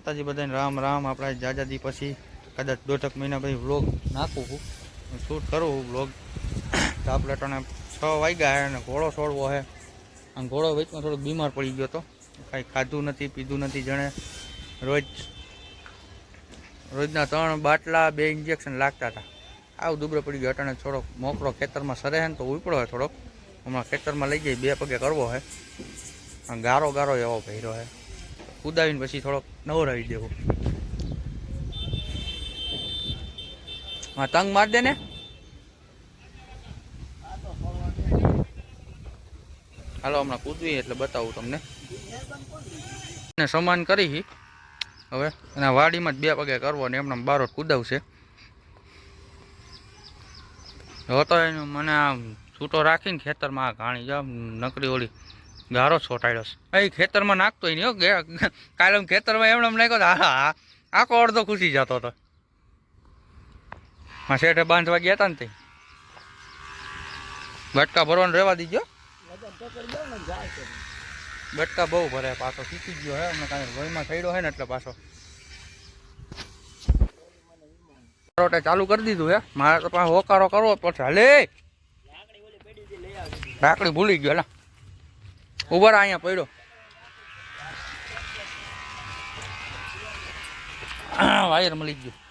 માતાજી બધાને રામ રામ। આપણે જાજાદી પછી કદાચ 2 મહિના પછી વ્લોગ નાખું છું, શૂટ કરું વ્લોગ। તો આપણે તને 6 વાગ્યા અને ઘોડો છોડવો છે। અને ઘોડો વચમાં થોડોક બીમાર પડી ગયો હતો, કાંઈ ખાધું નથી પીધું નથી, જાણે રોજના 3 બાટલા 2 ઇન્જેક્શન લાગતા હતા। આવું દુબળો પડી ગયો અટાણે થોડોક મોકળો ખેતરમાં સરે છે ને તો ઉપડો હોય થોડોક, હમણાં ખેતરમાં લઈ જઈ 2 પગે કરવો છે। ગારો ગારો એવો ભર્યો છે, કુદાવીને પછી થોડોક નવરાવી દેવો। હા તંગ માર દે ને, હાલો હમણાં કૂદવી એટલે બતાવું તમને। સમાન કરી હવે એના વાડીમાં જ 2 પગે કરવો ને એમને બારો કુદાવશે। હતો એનું મને આમ છૂટો રાખીને ખેતરમાં આ ઘાણી જાવ નકરી ઓલી ગારો છોટાડ્યો છે। એ ખેતરમાં નાખતો નહીં હો, કાલે હું ખેતરમાં એમને નાખ્યો તો આખો અડધો ખુશી જતો હતો। હા શેઠે બાંધવા ગયા હતા ને તે બટકા ભરવાનું રહેવા દીજો, બટકા બહુ ભરે, પાછો શીખી ગયો હે અમને, કાંઈ લોહીમાં થયેલો હે ને એટલે પાછો ચાલુ કરી દીધું હે। મારે તો પાછો હોકારો કરવો પડશે। હાલે લાકડી ભૂલી ગયો, લા ઉભા અહીંયા પડ્યો, વાયર મળી ગયું।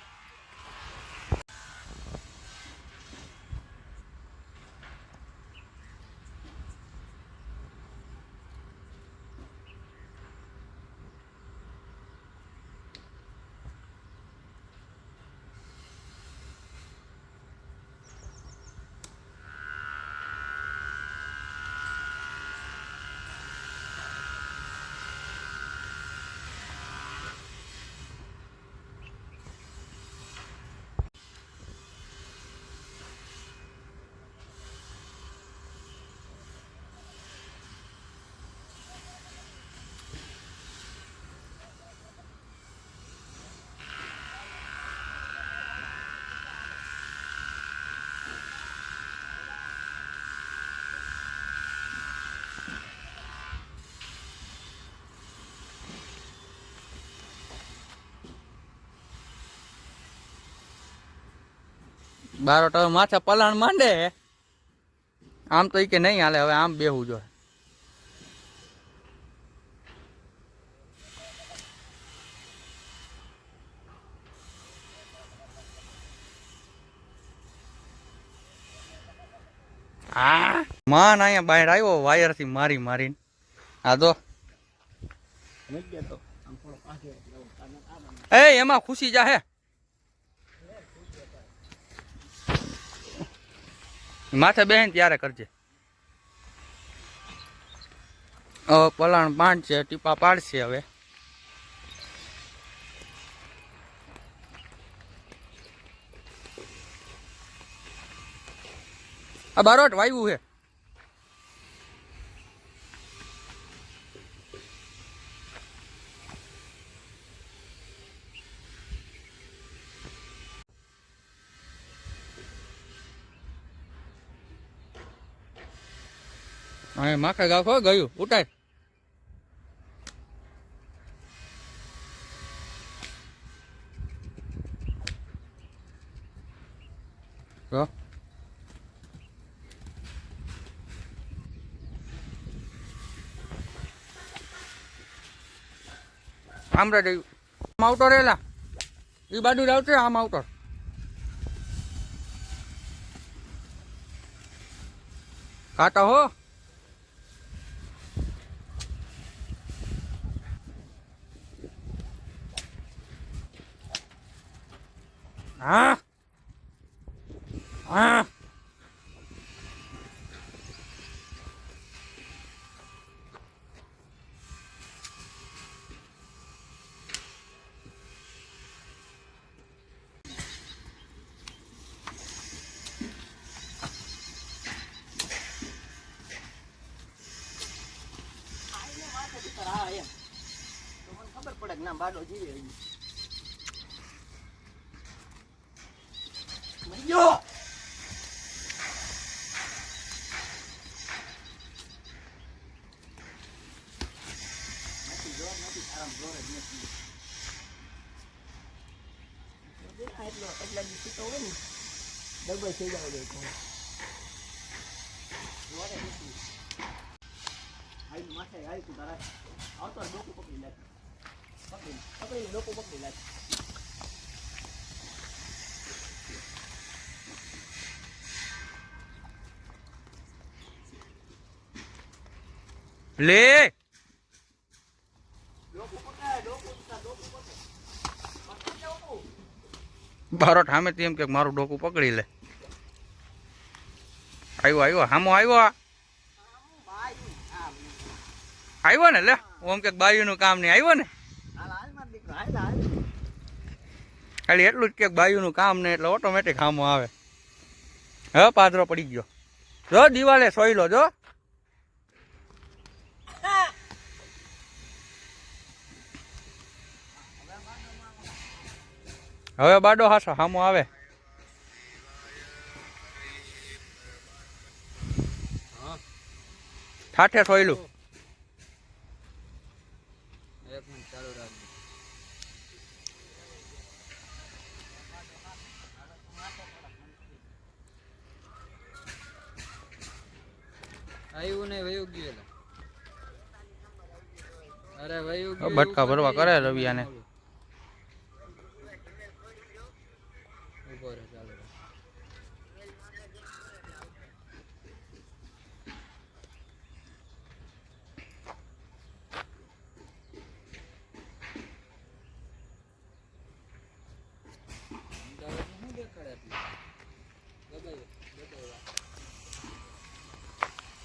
બારોટ હવે માથે પલાણ માંડે, આમ તો કે નહીં હાલે, હવે આમ બેહવું જોઈએ। હા માન અહીંયા બહાર આવ્યો વાયર થી મારી મારીને, આ તો એ એમાં ખુશી જાહે, માથે બેન ત્યારે કરજે। પલાણ બાંધશે, ટીપા પાડશે। હવે આ બારોટ વાયવું છે, હવે માખે ગાવ ખો ગયું ઉઠાય। આમ રે આવતો રેલા એ બાજુ આવશે, આમ આવતો કાંટા હો। હા હા ખબર પડે ના બાડો જીવે એટલા દિવસ તો હોય ને ડબલ થઈ જાય માથે આવી તું તારા આવતો ડોકું પકડી લાગે પકડી ડોકું પકડી લાગે લે બારોટ સામેથી એમ કે મારું ડોકું પકડી લે. આવ્યો હામો આવ્યો ને લે ઓમ કે બાયુનું કામ નહીં આવ્યો ને ખાલી એટલું જ કે બાયુનું કામ નહીં એટલે ઓટોમેટિક હામો આવે. હવે પાદરો પડી ગયો જો દિવાલે સોયલો જો હવે બાડો હાસો હામો આવે. ઠાઠે સોયલું આવ્યું ને વયું ગયું. અરે વયું ગયું બટકા ભરવા કરે રવિયાને. ઉભો રહે ચાલો.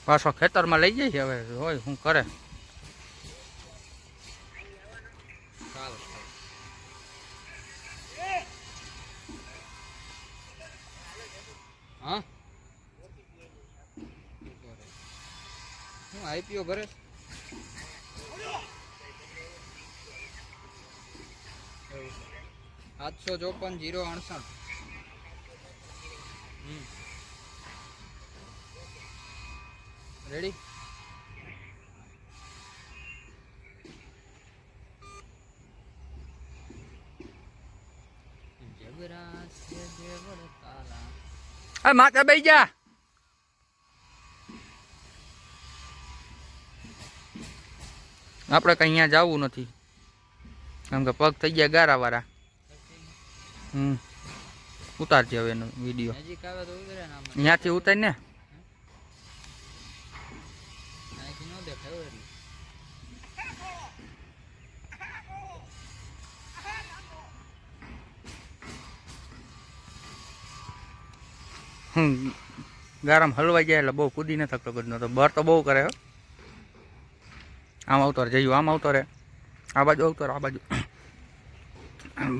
પાછો ખેતરમાં લઈ જાય હવે હોય શું કરે. હા હું આઈપીઓ ભરે 754-068. રેડી માથે બેસી જા. આપણે કઈ અહીંયા જવું નથી કેમ કે પગ થઈ ગયા ગારા વાળા. ઉતારજે હવે એનો વિડીયો અહીંયાથી ઉતારી ને. ગારામ હલવાઈ જાય એટલે બહુ કૂદી ન થતો કદનો તો બર તો બહુ કરે હો. આમ આવતો રે જયું આમ આવતો રે આ બાજુ આવતો રે આ બાજુ.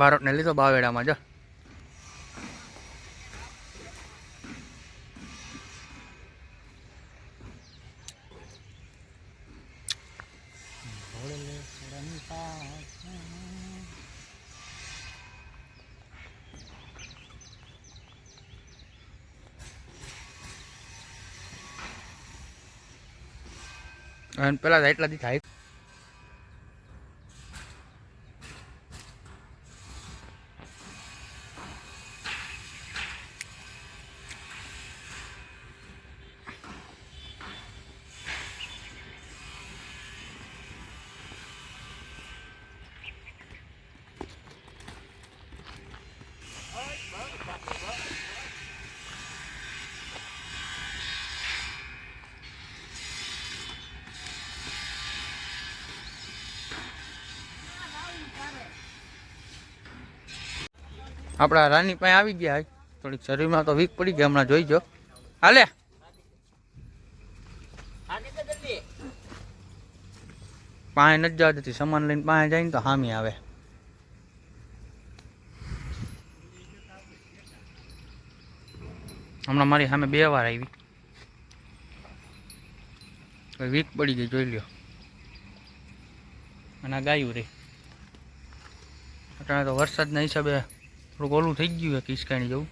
બારોટને લીધો બાવેડામાં જો. પેલા એટલા દી થાય આપણા રાની પાસે આવી ગયા. થોડીક શરીરમાં તો વીક પડી ગયા હમણાં જોઈજો. હાલે પાસે નથી જવા દેતી. સામાન લઈને પાસે જાય ને તો હામી આવે. હમણાં મારી સામે 2 વાર આવી. વીક પડી ગઈ જોઈ લ્યો. અને આ ગાયું રે અત્યારે તો વરસાદના હિસાબે થોડુંક ઓલું થઈ ગયું છે કિસકાણી જેવું.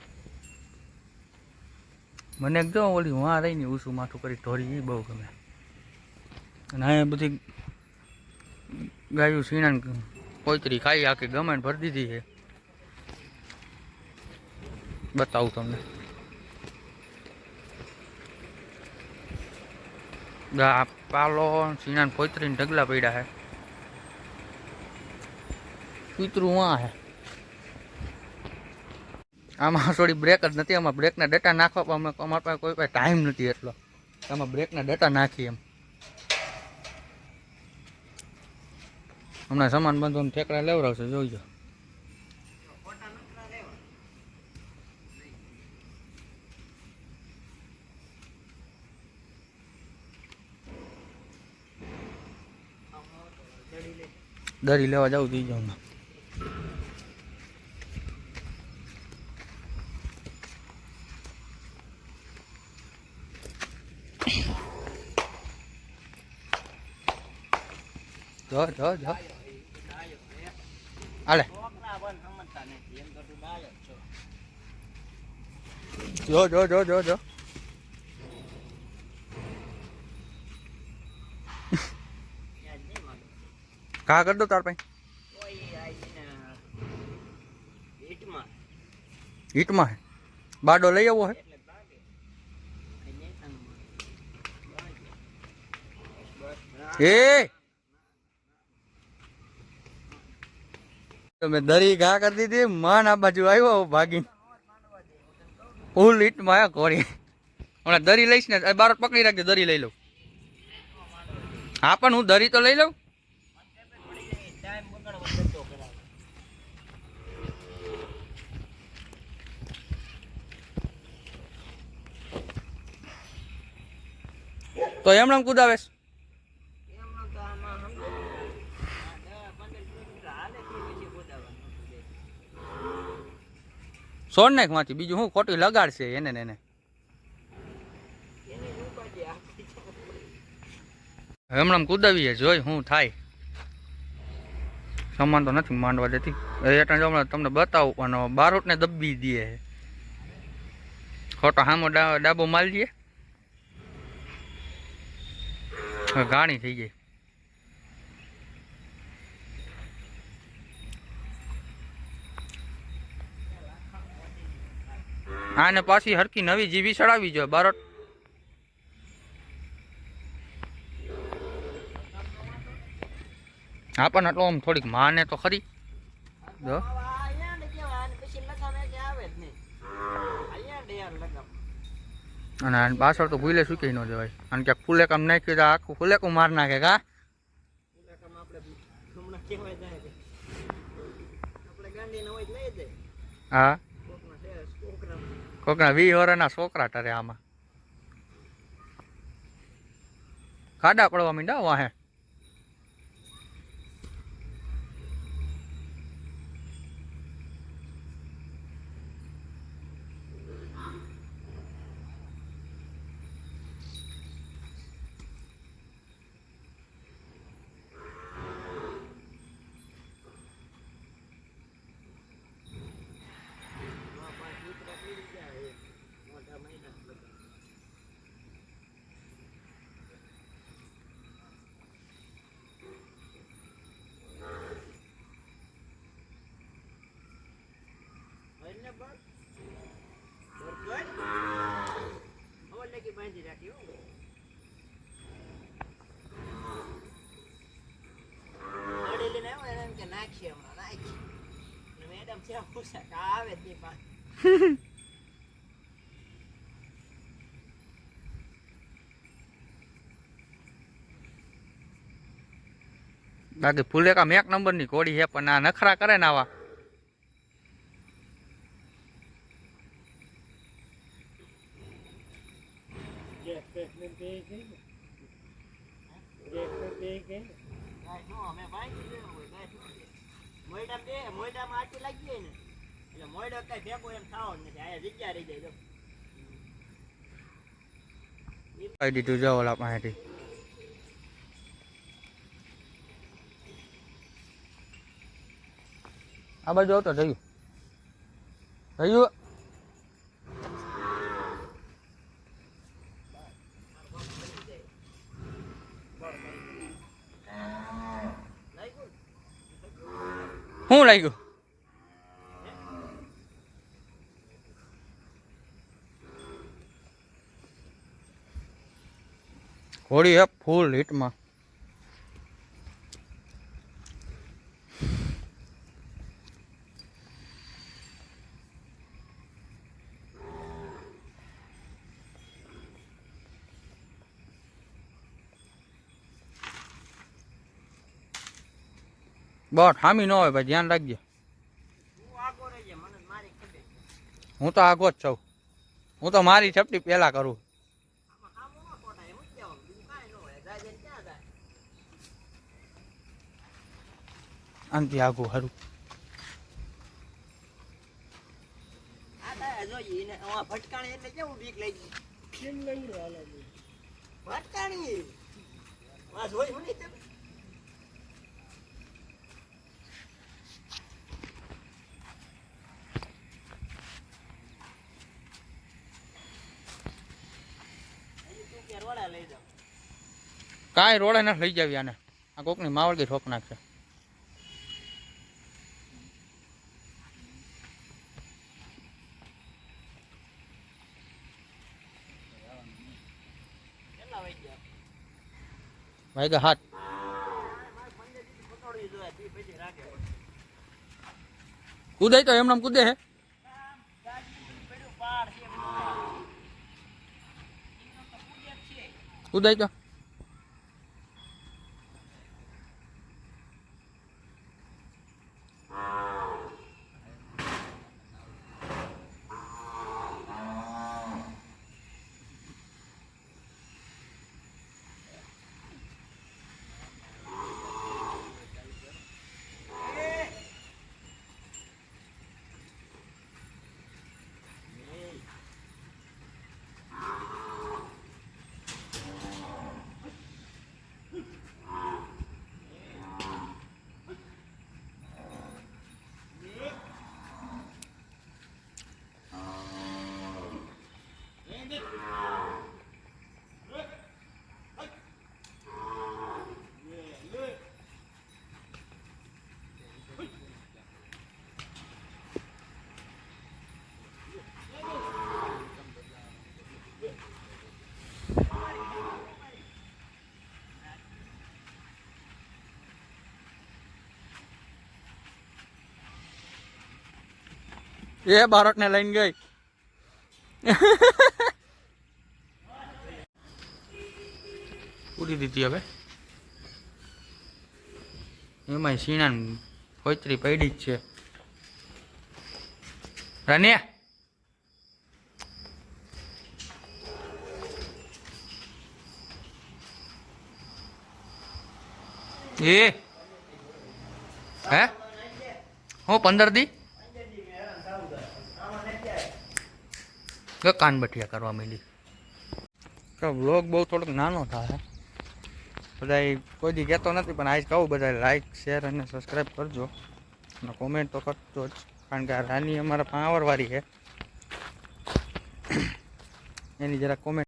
મને એક જો ઓલી વાં રહી ને ઊંચું માથું કરી ઢોરી એ બહુ ગમે. અને અહીંયા બધી ગાયું સીણા પોતરી ખાઈ આખી ગમે ભરી દીધી છે. બતાવું તમને. આ પાલો સીણા પોતરીને ઢગલા પડ્યા છે. કૂતરું આ હે. આમાં થોડી બ્રેક જ નથી. આમાં બ્રેકના ડેટા નાખવા અમારા પાસે કોઈ પાસે ટાઈમ નથી એટલો. આમાં બ્રેકના ડેટા નાખીએ એમ. હમણાં સામાન બંધોને ઠેકડા લેવડાવશે જોઈજો. દરી લેવા જાઉં થઈ જાઉં. જો હાલે જો કા કર દો તાર પાસે હીટમાં હે બાડો લઈ આવો હે. એ તમે દરી ઘા કરી દીધી. માન આ બાજુ આવ્યો ભાગીને ફૂલ હીટમાં હે કોરી. હમણાં દરી લઈશ ને બાર પકડી રાખજે. દરી લઈ લઉં. હા પણ હું દરી તો લઈ લઉં. તો એમણે કુદાવેશ. સોડ નાખ માંથી. બીજું હું ખોટી લગાડશે એને ને એને. હમણાં કુદાવીએ જોઈ શું થાય. સામાન તો નથી માંડવા દેતી. એટલે હમણાં તમને બતાવું પણ બારોટ ને દબી દે. ખોટો હામો ડાબો માલ દે. ગાણી થઈ ગઈ. આને પાછી હરકી નવી જીવી ચડાવી જોઈએ બારોટ. હા પણ આટલો આમ થોડીક માને તો ખરી. જો અને પાછળ તો ભૂલે સુકી ન જવાય. અને ક્યાંક ફૂલેકામ નાખ્યું તો આખું ફૂલેકું માર નાખે. કા હા કોકના 20 વર્ષના છોકરા ટરે આમાં. ખાડા પડવા માંડ્યા વાહે. બાકી ફૂલેકામ 1 નંબરની કોડી છે પણ આ નખરા કરે ને આવા. દીધું જાઓ ઓલા પાસેથી. આ બાજુ આવતો થયું થયું. શું લાગ્યું? ઘોડી હે ફૂલ હિટમાં. બસ હામી ન હોય ભાઈ, ધ્યાન રાખજે. હું આગો રહેજે, મને મારી ખબર છે. હું તો આગો જ છું. હું તો મારી સેફટી પહેલા કરું. આમાં હામું ન કોટાય, હું જ કહેવાનું, બીજું કાંઈ ન હોય. જાય જઈને ક્યાં જાય? આનથી આગું હારું. આ થાય જોઈએ એને આમાં ભટકાણી એટલે કેવું બીક લઈ ગઈ. કેમ લઈ રહ્યો ભટકાણી આ જોઈ મને તમે તું કે રોડા લઈ જાવ. કાંઈ રોડે ન લઈ જાવી આને. આ કોકની માવળગી ઠોક નાખશે. કેટલા વાઈ ગયા? ભાઈ કે હાથ મારે 15 દી પકડવી જોઈએ, તી પછી રાખે. કૂદે તો એમનામ કૂદે હે. પડ્યું પાર છે બધું. એનો તો પૂજ્ય જ છે. કૂદાય તો એ બાળકને લઈને ગઈ. પૂરી દીધી હવે. એમાંય સીણા ફોતરી પડી જ છે. રાનિયા એ હે હું 15 દી કાન બટિયા કરવા માંડી. તો વ્લોગ બહુ થોડોક નાનો થાય. બધા કોઈ દી કહેતો નથી પણ આજ કહું, બધા લાઈક શેર અને સબસ્ક્રાઈબ કરજો અને કોમેન્ટ તો કરજો જ, કારણ કે આ રાની અમારા પાવરવાળી છે, એની જરા કોમેન્ટ